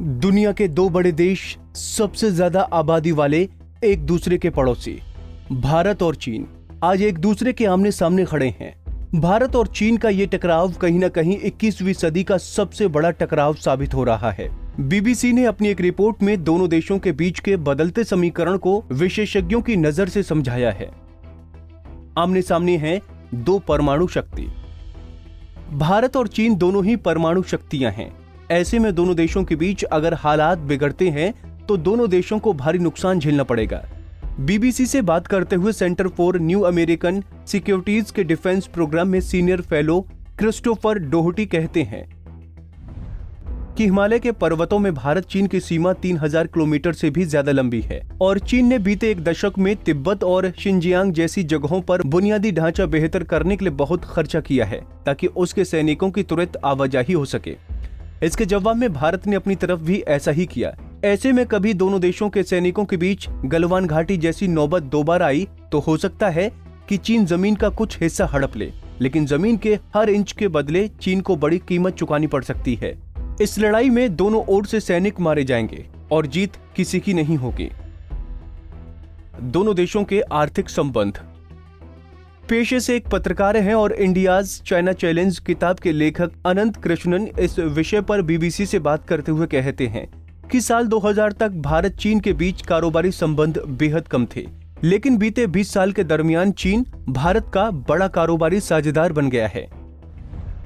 दुनिया के दो बड़े देश, सबसे ज्यादा आबादी वाले, एक दूसरे के पड़ोसी, भारत और चीन आज एक दूसरे के आमने सामने खड़े हैं। भारत और चीन का ये टकराव कहीं न कहीं 21वीं सदी का सबसे बड़ा टकराव साबित हो रहा है। बीबीसी ने अपनी एक रिपोर्ट में दोनों देशों के बीच के बदलते समीकरण को विशेषज्ञों की नजर से समझाया है। आमने सामने हैं दो परमाणु शक्ति। भारत और चीन दोनों ही परमाणु शक्तियां हैं। ऐसे में दोनों देशों के बीच अगर हालात बिगड़ते हैं तो दोनों देशों को भारी नुकसान झेलना पड़ेगा। बीबीसी से बात करते हुए centre for new American securities के डिफेंस प्रोग्राम में सीनियर फेलो क्रिस्टोफर डोहटी कहते हैं कि हिमालय के पर्वतों में भारत चीन की सीमा 3000 किलोमीटर से भी ज्यादा लंबी है और चीन ने बीते एक दशक में तिब्बत और शिनजियांग जैसी जगहों पर बुनियादी ढांचा बेहतर करने के लिए बहुत खर्चा किया है ताकि उसके सैनिकों की तुरंत आवाजाही हो सके। इसके जवाब में भारत ने अपनी तरफ भी ऐसा ही किया। ऐसे में कभी दोनों देशों के सैनिकों के बीच गलवान घाटी जैसी नौबत दोबारा आई तो हो सकता है कि चीन जमीन का कुछ हिस्सा हड़प ले, लेकिन जमीन के हर इंच के बदले चीन को बड़ी कीमत चुकानी पड़ सकती है। इस लड़ाई में दोनों ओर से सैनिक मारे जाएंगे और जीत किसी की नहीं होगी। दोनों देशों के आर्थिक संबंध। पेशे से एक पत्रकार हैं और इंडियाज चाइना चैलेंज किताब के लेखक अनंत कृष्णन इस विषय पर बीबीसी से बात करते हुए कहते हैं कि साल 2000 तक भारत चीन के बीच कारोबारी संबंध बेहद कम थे, लेकिन बीते 20 साल के दरमियान चीन भारत का बड़ा कारोबारी साझेदार बन गया है।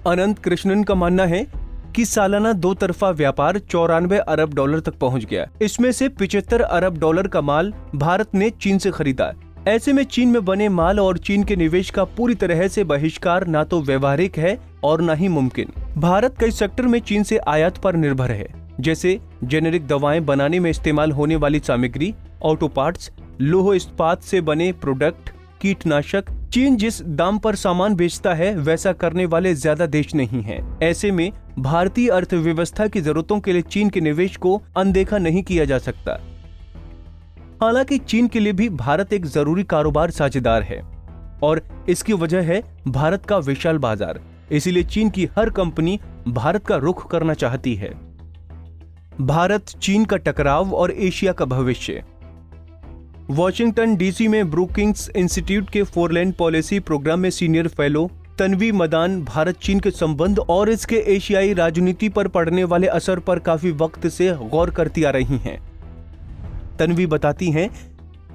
अनंत कृष्णन का मानना है कि सालाना दो तरफा व्यापार 94 अरब डॉलर तक पहुंच गया। इसमें से 75 अरब डॉलर का माल भारत ने चीन से खरीदा। ऐसे में चीन में बने माल और चीन के निवेश का पूरी तरह से बहिष्कार ना तो व्यवहारिक है और ना ही मुमकिन। भारत कई सेक्टर में चीन से आयात पर निर्भर है, जैसे जेनेरिक दवाएं बनाने में इस्तेमाल होने वाली सामग्री, ऑटो पार्ट्स, लौह इस्पात से बने प्रोडक्ट, कीटनाशक। चीन जिस दाम पर सामान बेचता है वैसा करने वाले ज्यादा देश नहीं हैं। ऐसे में भारतीय अर्थव्यवस्था की जरूरतों के लिए चीन के निवेश को अनदेखा नहीं किया जा सकता। हालांकि चीन के लिए भी भारत एक जरूरी कारोबार साझेदार है और इसकी वजह है भारत का विशाल बाजार। इसीलिए चीन की हर कंपनी भारत का रुख करना चाहती है। भारत चीन का टकराव और एशिया का भविष्य। वॉशिंगटन डीसी में ब्रुकिंग्स इंस्टीट्यूट के फॉरेन पॉलिसी प्रोग्राम में सीनियर फेलो तन्वी मदान भारत चीन के संबंध और इसके एशियाई राजनीति पर पड़ने वाले असर पर काफी वक्त से गौर करती आ रही हैं। तन्वी बताती हैं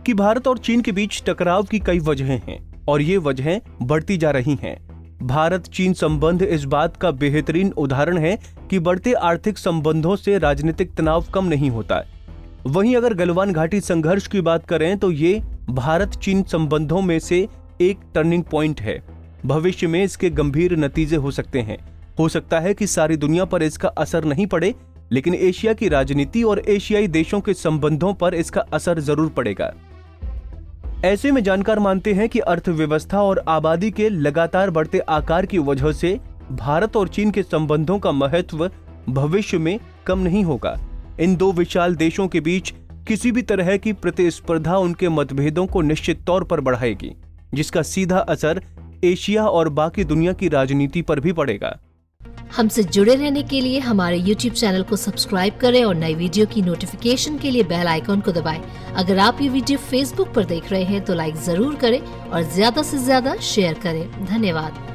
कि भारत और चीन के बीच टकराव की कई वजहें हैं और ये वजहें बढ़ती जा रही हैं। भारत चीन संबंध इस बात का बेहतरीन उदाहरण है कि बढ़ते आर्थिक संबंधों से राजनीतिक तनाव कम नहीं होता। वहीं अगर गलवान घाटी संघर्ष की बात करें तो ये भारत चीन संबंधों में से एक टर्निंग पॉइंट है। भविष्य में इसके गंभीर नतीजे हो सकते हैं। हो सकता है कि सारी दुनिया पर इसका असर नहीं पड़े, लेकिन एशिया की राजनीति और एशियाई देशों के संबंधों पर इसका असर जरूर पड़ेगा। ऐसे में जानकार मानते हैं कि अर्थव्यवस्था और आबादी के लगातार बढ़ते आकार की वजह से भारत और चीन के संबंधों का महत्व भविष्य में कम नहीं होगा। इन दो विशाल देशों के बीच किसी भी तरह की प्रतिस्पर्धा उनके मतभेदों को निश्चित तौर पर बढ़ाएगी, जिसका सीधा असर एशिया और बाकी दुनिया की राजनीति पर भी पड़ेगा। हमसे जुड़े रहने के लिए हमारे YouTube चैनल को सब्सक्राइब करें और नई वीडियो की नोटिफिकेशन के लिए बेल आइकॉन को दबाएं। अगर आप ये वीडियो Facebook पर देख रहे हैं तो लाइक जरूर करें और ज्यादा से ज्यादा शेयर करें। धन्यवाद।